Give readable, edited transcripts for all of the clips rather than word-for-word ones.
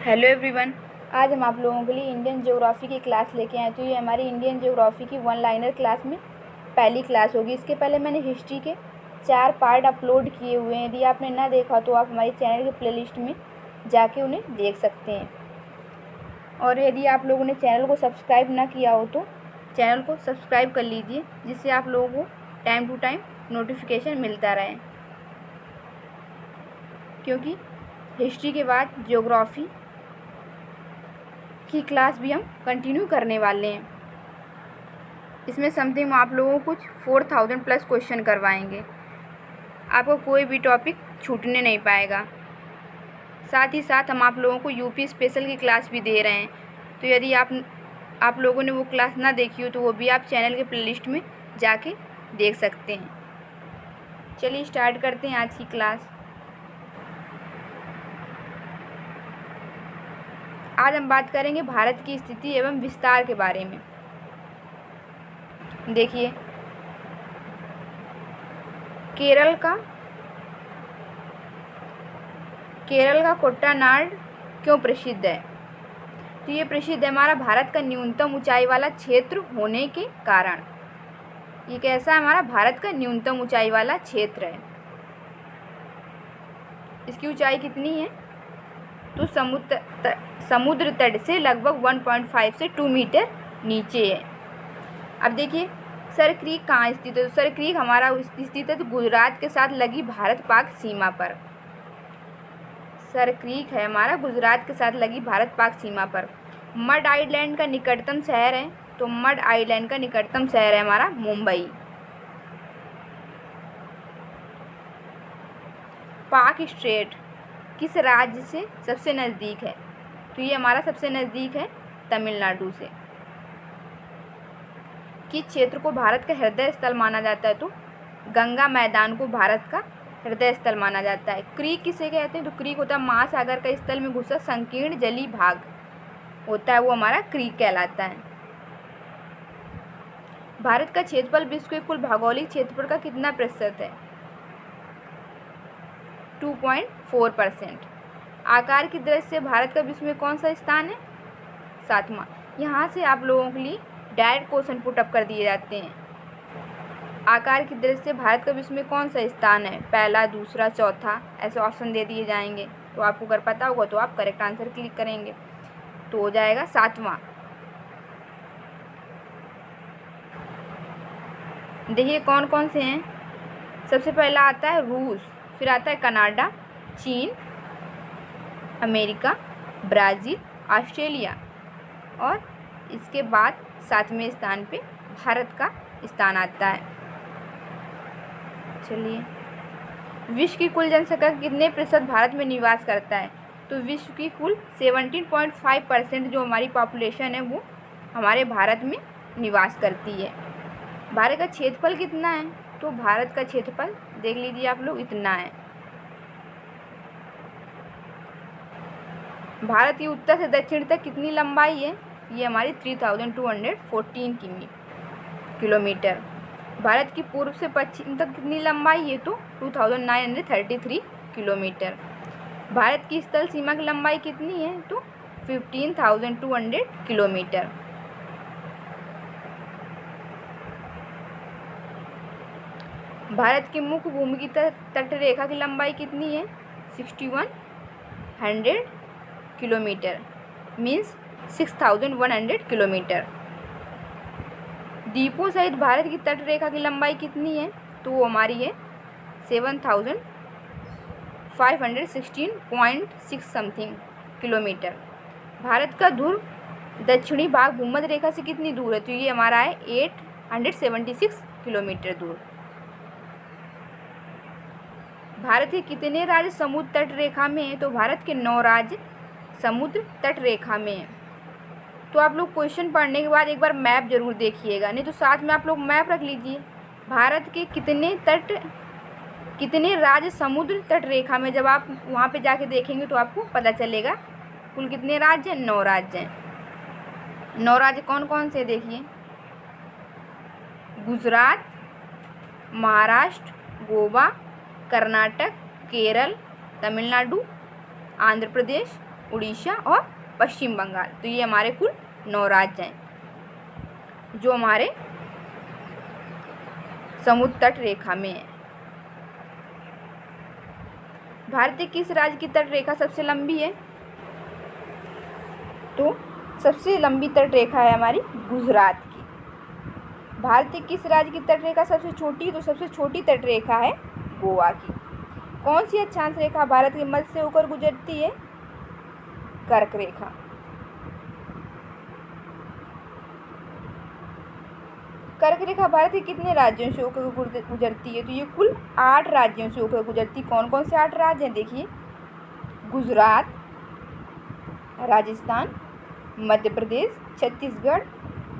Hello everyone. आज हम आप लोगों के लिए इंडियन ज्योग्राफी की क्लास लेके आए। तो ये हमारी इंडियन ज्योग्राफी की वन लाइनर क्लास में पहली क्लास होगी। इसके पहले मैंने हिस्ट्री के 4 पार्ट अपलोड किए हुए हैं। यदि आपने ना देखा तो आप हमारे चैनल के प्लेलिस्ट में जाके उन्हें देख सकते हैं। और यदि आप लोगों ने चैनल को सब्सक्राइब ना किया हो तो चैनल को सब्सक्राइब कर लीजिए, जिससे आप लोगों को टाइम टू टाइम नोटिफिकेशन मिलता रहे, क्योंकि हिस्ट्री के बाद ज्योग्राफी की क्लास भी हम कंटिन्यू करने वाले हैं। इसमें समथिंग आप लोगों को कुछ 4000 प्लस क्वेश्चन करवाएंगे। आपको कोई भी टॉपिक छूटने नहीं पाएगा। साथ ही साथ हम आप लोगों को यूपी स्पेशल की क्लास भी दे रहे हैं। तो यदि आप लोगों ने वो क्लास ना देखी हो तो वो भी आप चैनल के प्लेलिस्ट में जाके देख सकते हैं। चलिए स्टार्ट करते हैं आज की क्लास। आज हम बात करेंगे भारत की स्थिति एवं विस्तार के बारे में। देखिए, केरल का कुट्टानाड क्यों प्रसिद्ध है? तो ये प्रसिद्ध है हमारा भारत का न्यूनतम ऊंचाई वाला क्षेत्र होने के कारण। ये कैसा है? हमारा भारत का न्यूनतम ऊंचाई वाला क्षेत्र है। इसकी ऊंचाई कितनी है? तो समुद्र तट से लगभग 1.5 से 2 मीटर नीचे है। अब देखिए, सर क्रीक कहाँ स्थित है? तो सर क्रीक हमारा स्थित है तो गुजरात के साथ लगी भारत पाक सीमा पर। सर क्रीक है हमारा गुजरात के साथ लगी भारत पाक सीमा पर। मड आइलैंड का निकटतम शहर है, तो मड आइलैंड का निकटतम शहर है हमारा मुंबई। पाक स्ट्रेट किस राज्य से सबसे नज़दीक है? तो ये हमारा सबसे नज़दीक है तमिलनाडु से। किस क्षेत्र को भारत का हृदय स्थल माना जाता है? तो गंगा मैदान को भारत का हृदय स्थल माना जाता है। क्रीक किसे कहते हैं? तो क्रीक होता है महासागर का स्थल में घुसा संकीर्ण जलीय भाग होता है, वो हमारा क्रीक कहलाता है। भारत का क्षेत्रफल विश्व के कुल भौगोलिक क्षेत्रफल का कितना प्रतिशत है? 2.4%। आकार की दृष्टि से भारत का विश्व में कौन सा स्थान है? 7वां। यहाँ से आप लोगों के लिए डायरेक्ट क्वेश्चन पुट अप कर दिए जाते हैं। आकार की दृष्टि से भारत का विश्व में कौन सा स्थान है? पहला, दूसरा, चौथा, ऐसे ऑप्शन दे दिए जाएंगे। तो आपको अगर पता होगा तो आप करेक्ट आंसर क्लिक करेंगे, तो हो जाएगा 7वां। देखिए कौन कौन से हैं। सबसे पहला आता है रूस, फिर आता है कनाडा, चीन, अमेरिका, ब्राज़ील, ऑस्ट्रेलिया, और इसके बाद 7वें स्थान पे भारत का स्थान आता है। चलिए, विश्व की कुल जनसंख्या कितने प्रतिशत भारत में निवास करता है? तो विश्व की कुल 17.5% जो हमारी पॉपुलेशन है वो हमारे भारत में निवास करती है। भारत का क्षेत्रफल कितना है? तो भारत का क्षेत्रफल देख लीजिए आप लोग, इतना है। भारत की उत्तर से दक्षिण तक कितनी लंबाई है? ये हमारी 3214 किलोमीटर। भारत की पूर्व से पश्चिम तक कितनी लंबाई है? तो 2933 किलोमीटर। भारत की स्थल सीमा की लंबाई कितनी है? तो 15200 किलोमीटर। भारत की मुख्य भूमि की तट रेखा की लंबाई कितनी है? 6100 किलोमीटर, मीन्स 6100 किलोमीटर। द्वीपों सहित भारत की तट रेखा की लंबाई कितनी है? तो वो हमारी है 7516.6 समथिंग किलोमीटर। भारत का ध्रुव दक्षिणी भाग भूमध्य रेखा से कितनी दूर है? तो ये हमारा है 876 किलोमीटर दूर। भारत के कितने राज्य समुद्र तट रेखा में हैं? तो भारत के 9 राज्य समुद्र तट रेखा में हैं। तो आप लोग क्वेश्चन पढ़ने के बाद एक बार मैप जरूर देखिएगा, नहीं तो साथ में आप लोग मैप रख लीजिए। भारत के कितने राज्य समुद्र तट रेखा में, जब आप वहाँ पे जाके देखेंगे तो आपको पता चलेगा कुल कितने राज्य हैं। 9 राज्य हैं। 9 राज्य कौन कौन से? देखिए, गुजरात, महाराष्ट्र, गोवा, कर्नाटक, केरल, तमिलनाडु, आंध्र प्रदेश, उड़ीसा और पश्चिम बंगाल। तो ये हमारे कुल 9 राज्य हैं जो हमारे समुद्र तट रेखा में है। भारत के किस राज्य की तट रेखा सबसे लंबी है? तो सबसे लंबी तट रेखा है हमारी गुजरात की। भारत के किस राज्य की तट रेखा सबसे छोटी है? तो सबसे छोटी तट रेखा है गोवा की। कौन सी अक्षांश रेखा भारत के मध्य से होकर गुजरती है? कर्क रेखा। कर्क रेखा भारत के कितने राज्यों से होकर गुजरती है? तो ये कुल 8 राज्यों से होकर गुजरती। कौन कौन से 8 राज्य हैं? देखिए, गुजरात, राजस्थान, मध्य प्रदेश, छत्तीसगढ़,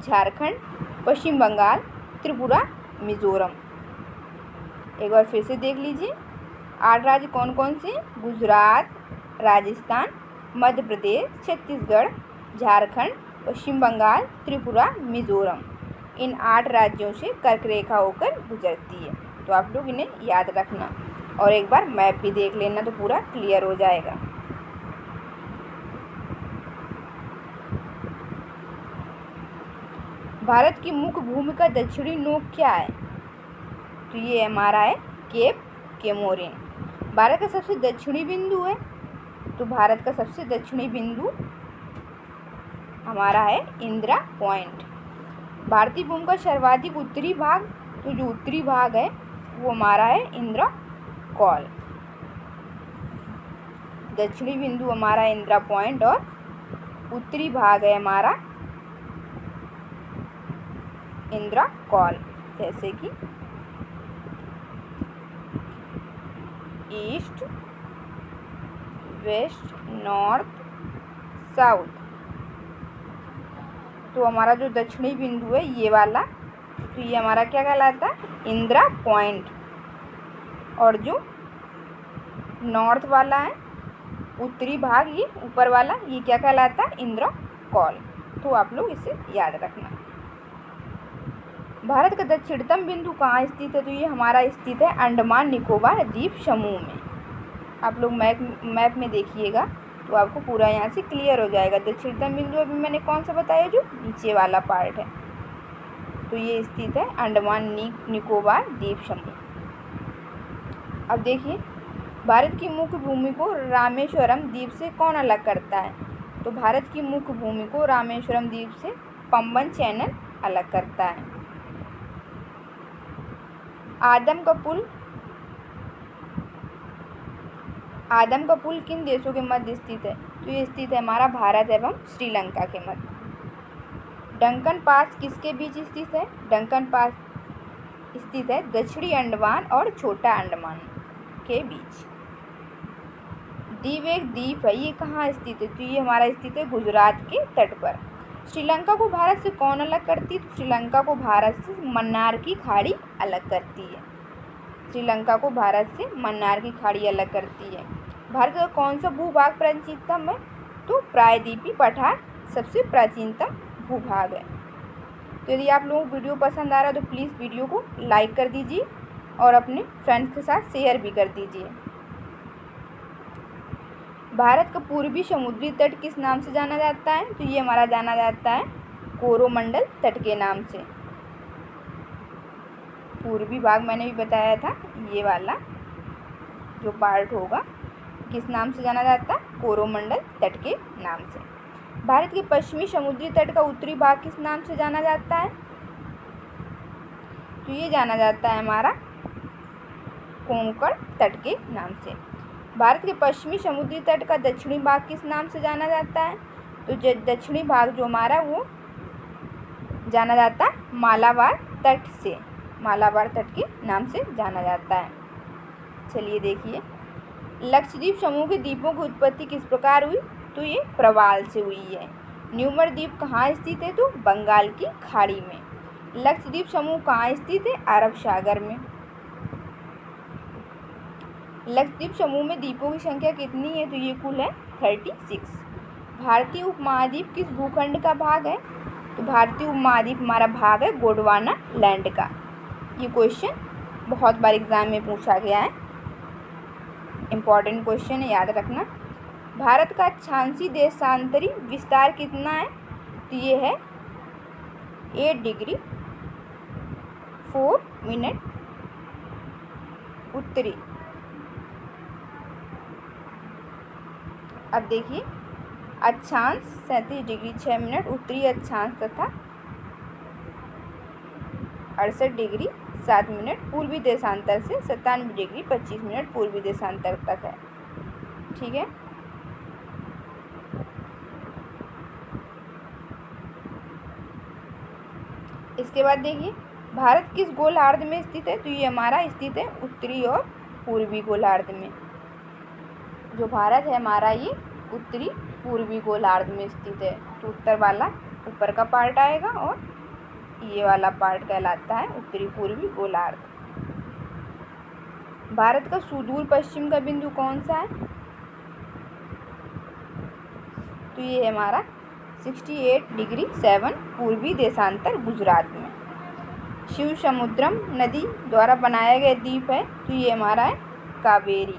झारखंड, पश्चिम बंगाल, त्रिपुरा, मिजोरम। एक बार फिर से देख लीजिए, 8 राज्य कौन कौन से? गुजरात, राजस्थान, मध्य प्रदेश, छत्तीसगढ़, झारखंड, पश्चिम बंगाल, त्रिपुरा, मिजोरम। इन 8 राज्यों से कर्क रेखा होकर गुजरती है। तो आप लोग इन्हें याद रखना और एक बार मैप भी देख लेना तो पूरा क्लियर हो जाएगा। भारत की मुख्य भूमि का दक्षिणी नोक क्या है? तो ये हमारा है केप केमोरिन। भारत का सबसे दक्षिणी बिंदु है, तो भारत का सबसे दक्षिणी बिंदु हमारा है इंदिरा पॉइंट। भारतीय भूमि का सर्वाधिक उत्तरी भाग, तो जो उत्तरी भाग है वो हमारा है इंदिरा कॉल। दक्षिणी बिंदु हमारा इंदिरा पॉइंट और उत्तरी भाग है हमारा इंदिरा कॉल। जैसे कि ईस्ट, वेस्ट, नॉर्थ, साउथ। तो हमारा जो दक्षिणी बिंदु है ये वाला, तो ये हमारा क्या कहलाता है? इंदिरा पॉइंट। और जो नॉर्थ वाला है, उत्तरी भाग, ये ऊपर वाला, ये क्या कहलाता है? इंदिरा कॉल। तो आप लोग इसे याद रखना। भारत का दक्षिणतम बिंदु कहाँ स्थित है? तो ये हमारा स्थित है अंडमान निकोबार द्वीप समूह में। आप लोग मैप में देखिएगा तो आपको पूरा यहाँ से क्लियर हो जाएगा। दक्षिणतम बिंदु अभी मैंने कौन सा बताया? जो नीचे वाला पार्ट है, तो ये स्थित है अंडमान निकोबार द्वीप समूह। अब देखिए, भारत की मुख्य भूमि को रामेश्वरम द्वीप से कौन अलग करता है? तो भारत की मुख्य भूमि को रामेश्वरम द्वीप से पंबन चैनल अलग करता है। आदम का पुल किन देशों के मध्य स्थित है? तो ये स्थित है हमारा भारत एवं श्रीलंका के मध्य। डंकन पास किसके बीच स्थित है? डंकन पास स्थित है दक्षिणी अंडमान और छोटा अंडमान के बीच। दीव एक द्वीप है, ये कहाँ स्थित है? तो ये हमारा स्थित है गुजरात के तट पर। श्रीलंका को भारत से कौन अलग करती है? तो श्रीलंका को भारत से मन्नार की खाड़ी अलग करती है। श्रीलंका को भारत से मन्नार की खाड़ी अलग करती है। भारत का कौन सा भूभाग प्राचीनतम है? तो प्रायद्वीपीय पठार सबसे प्राचीनतम भूभाग है। तो यदि आप लोगों को वीडियो पसंद आ रहा है तो प्लीज़ वीडियो को लाइक कर दीजिए और अपने फ्रेंड्स के साथ शेयर भी कर दीजिए। भारत का पूर्वी समुद्री तट किस नाम से जाना जाता है? तो ये हमारा जाना जाता है कोरोमंडल तट के नाम से। पूर्वी भाग मैंने भी बताया था, ये वाला जो पार्ट होगा किस नाम से जाना जाता है? कोरोमंडल तट के नाम से। भारत के पश्चिमी समुद्री तट का उत्तरी भाग किस नाम से जाना जाता है? तो ये जाना जाता है हमारा कोंकण तट के नाम से। भारत के पश्चिमी समुद्री तट का दक्षिणी भाग किस नाम से जाना जाता है? तो दक्षिणी भाग जो हमारा वो जाना जाता है मालाबार तट से, मालाबार तट के नाम से जाना जाता है। चलिए देखिए, लक्षद्वीप समूह के द्वीपों की उत्पत्ति किस प्रकार हुई? तो ये प्रवाल से हुई है। न्यूमर द्वीप कहाँ स्थित है? तो बंगाल की खाड़ी में। लक्षद्वीप समूह कहाँ स्थित है? अरब सागर में। लक्षद्वीप समूह में द्वीपों की संख्या कितनी है? तो ये कुल है 36। भारतीय उपमहाद्वीप किस भूखंड का भाग है? तो भारतीय उपमहाद्वीप हमारा भाग है गोंडवाना लैंड का। ये क्वेश्चन बहुत बार एग्जाम में पूछा गया है, इम्पॉर्टेंट क्वेश्चन है, याद रखना। भारत का अक्षांशीय देशांतरी विस्तार कितना है? तो ये है 8 डिग्री 4 मिनट उत्तरी। अब देखिए, अक्षांश 37 डिग्री 6 मिनट उत्तरी अक्षांश तथा 68 डिग्री 7 मिनट पूर्वी देशांतर से 97 डिग्री 25 मिनट पूर्वी देशांतर तक है। ठीक है। इसके बाद देखिए, भारत किस गोलार्ध में स्थित है? तो ये हमारा स्थित है उत्तरी और पूर्वी गोलार्ध में। जो भारत है हमारा ये उत्तरी पूर्वी गोलार्ध में स्थित है। तो उत्तर वाला ऊपर का पार्ट आएगा और ये वाला पार्ट कहलाता है उत्तरी पूर्वी गोलार्ध। भारत का सुदूर पश्चिम का बिंदु कौन सा है? तो ये है हमारा 68 डिग्री 7 पूर्वी देशांतर गुजरात में। शिव समुद्रम नदी द्वारा बनाया गया द्वीप है। तो ये हमारा है कावेरी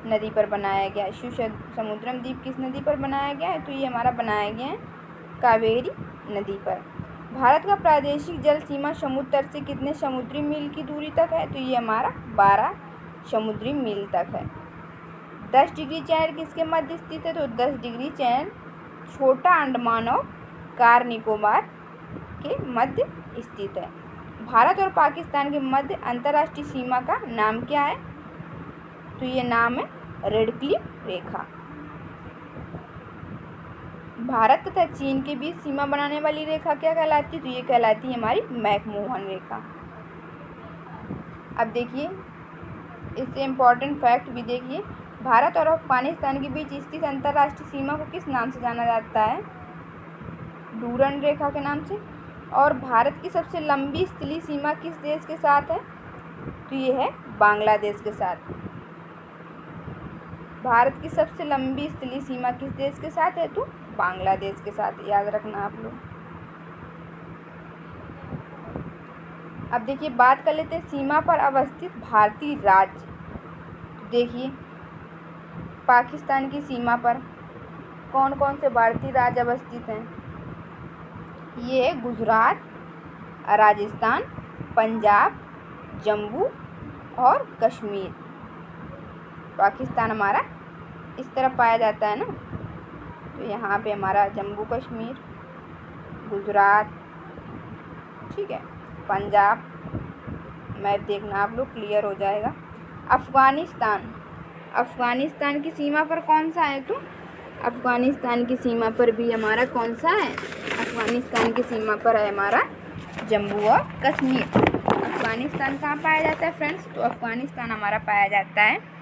नदी पर बनाया गया है। शिव समुद्रम द्वीप किस नदी पर बनाया गया है? तो ये हमारा बनाया गया है कावेरी नदी पर। भारत का प्रादेशिक जल सीमा समुद्र तट से कितने समुद्री मील की दूरी तक है? तो ये हमारा 12 समुद्री मील तक है। 10 डिग्री चैनल किसके मध्य स्थित है? तो 10 डिग्री चैनल छोटा अंडमान और कार निकोबार के मध्य स्थित है। भारत और पाकिस्तान के मध्य अंतर्राष्ट्रीय सीमा का नाम क्या है? तो ये नाम है रेड क्लिफ रेखा। भारत तथा चीन के बीच सीमा बनाने वाली रेखा क्या कहलाती है? तो ये कहलाती है हमारी मैकमोहन रेखा। अब देखिए, इससे इम्पोर्टेंट फैक्ट भी देखिए, भारत और अफगानिस्तान के बीच स्थित अंतर्राष्ट्रीय सीमा को किस नाम से जाना जाता है? डूरन रेखा के नाम से। और भारत की सबसे लंबी स्थलीय सीमा किस देश के साथ है? तो ये है बांग्लादेश के साथ। भारत की सबसे लंबी स्थलीय सीमा किस देश के साथ है? तो बांग्लादेश के साथ, याद रखना आप लोग। अब देखिए, बात कर लेते हैं सीमा पर अवस्थित भारतीय राज्य। देखिए, पाकिस्तान की सीमा पर कौन कौन से भारतीय राज्य अवस्थित हैं? ये है गुजरात, राजस्थान, पंजाब, जम्मू और कश्मीर। पाकिस्तान हमारा इस तरफ पाया जाता है ना, तो यहाँ पे हमारा जम्मू कश्मीर, गुजरात, ठीक है, पंजाब, मैप देखना आप लोग, क्लियर हो जाएगा। अफ़गानिस्तान, अफ़गानिस्तान की सीमा पर कौन सा है? तो अफ़गानिस्तान की सीमा पर भी हमारा कौन सा है? अफ़गानिस्तान की सीमा पर है हमारा जम्मू और कश्मीर। अफ़गानिस्तान कहाँ पाया जाता है फ्रेंड्स? तो अफ़गानिस्तान हमारा पाया जाता है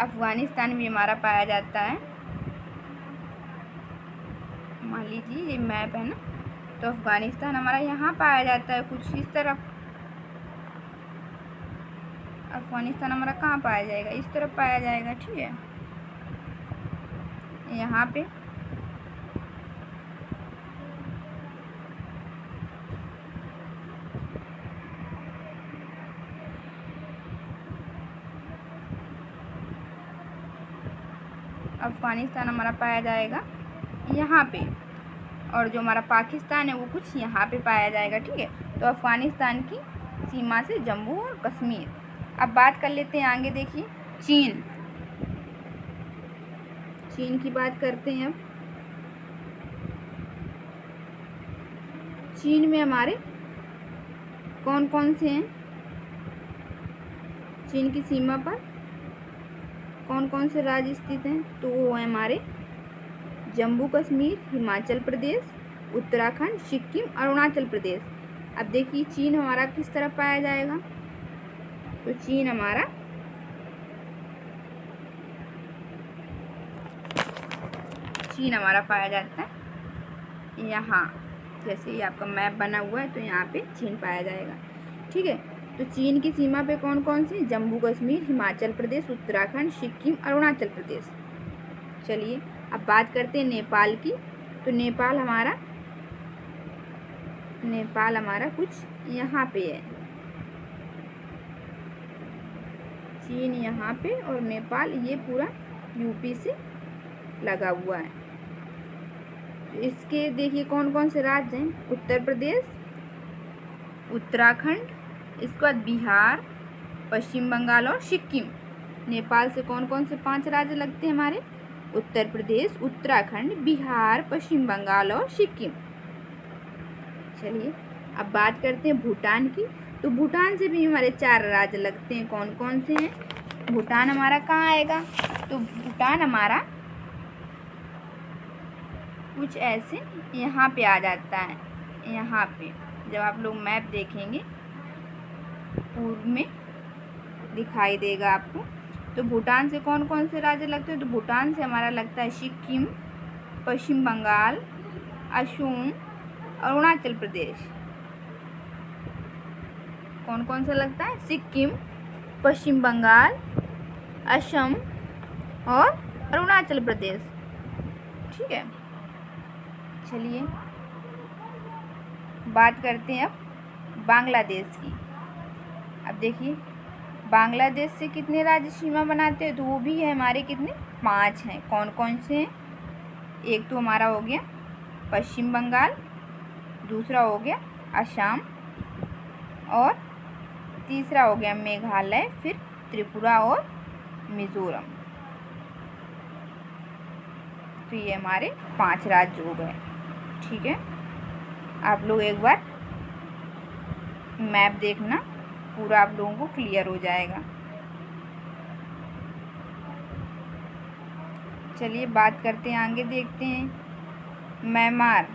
अफ़गानिस्तान भी हमारा पाया जाता है, मान लीजिए ये मैप है ना, तो अफ़गानिस्तान हमारा यहाँ पाया जाता है कुछ इस तरफ। अफ़गानिस्तान हमारा कहाँ पाया जाएगा? इस तरफ पाया जाएगा, ठीक है, यहाँ पे। अफ़गानिस्तान हमारा पाया जाएगा यहाँ पे, और जो हमारा पाकिस्तान है वो कुछ यहाँ पे पाया जाएगा, ठीक है। तो अफ़गानिस्तान की सीमा से जम्मू और कश्मीर। अब बात कर लेते हैं आगे, देखिए चीन, चीन की बात करते हैं अब। चीन में हमारे कौन कौन से हैं? चीन की सीमा पर कौन कौन से राज्य स्थित हैं? तो वो है हमारे जम्मू कश्मीर, हिमाचल प्रदेश, उत्तराखंड, सिक्किम, अरुणाचल प्रदेश। अब देखिए, चीन हमारा किस तरफ पाया जाएगा? तो चीन हमारा पाया जाता है यहाँ, जैसे ही आपका मैप बना हुआ है तो यहाँ पे चीन पाया जाएगा, ठीक है। तो चीन की सीमा पे कौन कौन से? जम्मू कश्मीर, हिमाचल प्रदेश, उत्तराखंड, सिक्किम, अरुणाचल प्रदेश। चलिए अब बात करते हैं नेपाल की। तो नेपाल हमारा नेपाल हमारा कुछ यहाँ पे है, चीन यहाँ पे और नेपाल ये पूरा यूपी से लगा हुआ है। तो इसके देखिए कौन कौन से राज्य हैं, उत्तर प्रदेश, उत्तराखंड, इसके बाद बिहार, पश्चिम बंगाल और सिक्किम। नेपाल से कौन कौन से 5 राज्य लगते हैं हमारे, उत्तर प्रदेश, उत्तराखंड, बिहार, पश्चिम बंगाल और सिक्किम। चलिए अब बात करते हैं भूटान की। तो भूटान से भी हमारे 4 राज्य लगते हैं। कौन कौन से हैं, भूटान हमारा कहाँ आएगा, तो भूटान हमारा कुछ ऐसे यहाँ पे आ जाता है। यहाँ पे जब आप लोग मैप देखेंगे पूर्व में दिखाई देगा आपको। तो भूटान से कौन कौन से राज्य लगते हैं, तो भूटान से हमारा लगता है सिक्किम, पश्चिम बंगाल, असम, अरुणाचल प्रदेश। कौन कौन सा लगता है, सिक्किम, पश्चिम बंगाल, असम और अरुणाचल प्रदेश। ठीक है, चलिए बात करते हैं अब बांग्लादेश की। अब देखिए बांग्लादेश से कितने राज्य सीमा बनाते हैं, तो वो भी है हमारे कितने, 5 हैं। कौन कौन से हैं, एक तो हमारा हो गया पश्चिम बंगाल, दूसरा हो गया असम और तीसरा हो गया मेघालय, फिर त्रिपुरा और मिज़ोरम। तो ये हमारे 5 राज्य हो गए। ठीक है, आप लोग एक बार मैप देखना, पूरा आप लोगों को क्लियर हो जाएगा। चलिए बात करते हैं आगे, देखते हैं म्यांमार,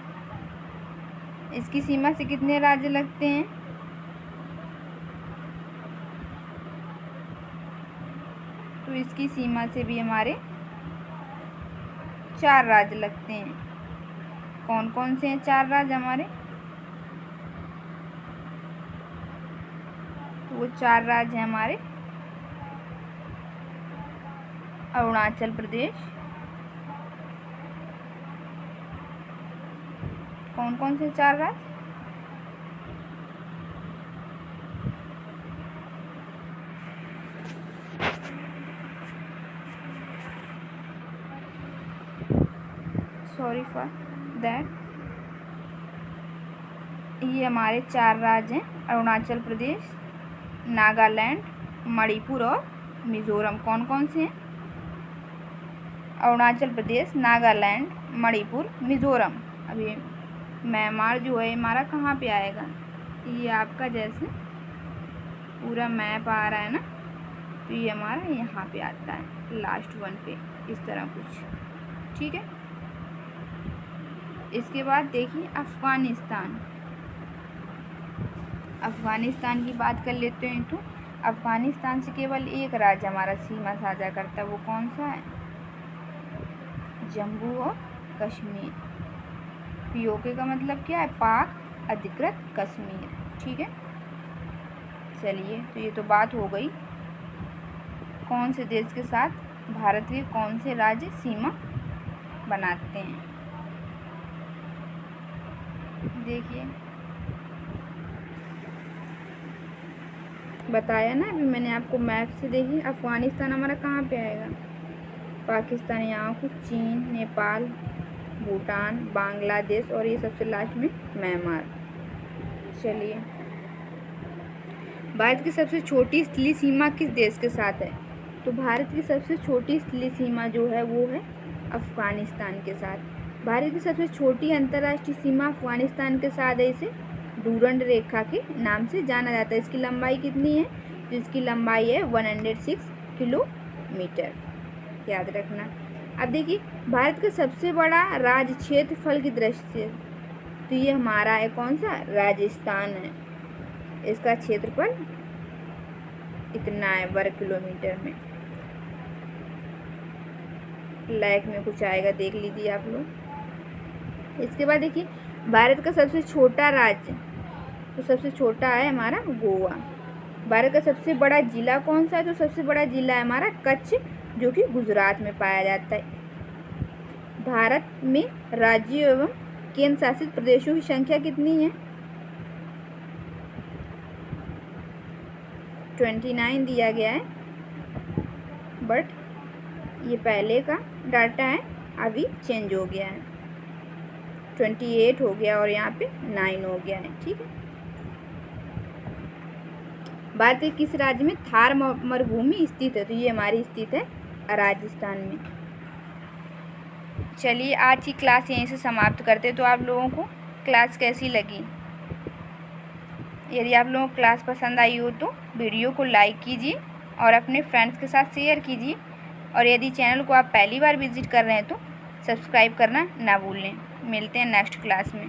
इसकी सीमा से कितने राज्य लगते हैं, तो इसकी सीमा से भी हमारे 4 राज्य लगते हैं। कौन कौन से हैं 4 राज्य हमारे, तो वो 4 राज्य हैं हमारे अरुणाचल प्रदेश। कौन कौन से 4 राज्य, सॉरी फॉर दैट, ये हमारे 4 राज्य हैं अरुणाचल प्रदेश, नागालैंड, मणिपुर और मिज़ोरम। कौन कौन से हैं, अरुणाचल प्रदेश, नागालैंड, मणिपुर, मिज़ोरम। अभी म्यांमार जो है हमारा कहाँ पे आएगा, ये आपका जैसे पूरा मैप आ रहा है ना, तो ये हमारा यहाँ पे आता है लास्ट वन पे, इस तरह कुछ। ठीक है, इसके बाद देखिए अफ़गानिस्तान। अफ़गानिस्तान की बात कर लेते हैं। तो अफ़गानिस्तान से केवल एक राज्य हमारा सीमा साझा करता है, वो कौन सा है, जम्मू और कश्मीर। पीओके का मतलब क्या है, पाक अधिकृत कश्मीर। ठीक है, चलिए तो ये तो बात हो गई कौन से देश के साथ भारत के कौन से राज्य सीमा बनाते हैं। देखिए बताया ना अभी मैंने आपको मैप से, देखिए अफ़गानिस्तान हमारा कहाँ पे आएगा, पाकिस्तान यहाँ कुछ, चीन, नेपाल, भूटान, बांग्लादेश और ये सबसे लास्ट में म्यांमार। चलिए भारत की सबसे छोटी स्थलीय सीमा किस देश के साथ है, तो भारत की सबसे छोटी स्थलीय सीमा जो है वो है अफ़गानिस्तान के साथ। भारत की सबसे छोटी अंतर्राष्ट्रीय सीमा अफ़गानिस्तान के साथ है, इसे डूरंड रेखा के नाम से जाना जाता है। इसकी लंबाई कितनी है, तो इसकी लंबाई है 106 किलोमीटर, याद रखना। अब देखिए भारत का सबसे बड़ा राज्य क्षेत्रफल की दृष्टि से, तो ये हमारा है कौन सा, राजस्थान है। इसका क्षेत्रफल इतना है वर्ग किलोमीटर में, लाइक में कुछ आएगा, देख लीजिए आप लोग। इसके बाद देखिए भारत का सबसे छोटा राज्य, तो सबसे छोटा है हमारा गोवा। भारत का सबसे बड़ा जिला कौन सा है, तो सबसे बड़ा जिला है हमारा कच्छ, जो कि गुजरात में पाया जाता है। भारत में राज्यों एवं केंद्र शासित प्रदेशों की संख्या कितनी है, 29 दिया गया है, बट ये पहले का डाटा है, अभी चेंज हो गया है, 28 हो गया और यहाँ पे 9 हो गया है। ठीक है, बात है किस राज्य में थार मरुभूमि स्थित है, तो ये हमारी स्थित है राजस्थान में। चलिए आज की क्लास यहीं से समाप्त करते। तो आप लोगों को क्लास कैसी लगी? यदि आप लोगों को क्लास पसंद आई हो तो वीडियो को लाइक कीजिए और अपने फ्रेंड्स के साथ शेयर कीजिए, और यदि चैनल को आप पहली बार विजिट कर रहे हैं तो सब्सक्राइब करना ना भूलें। मिलते हैं नेक्स्ट क्लास में।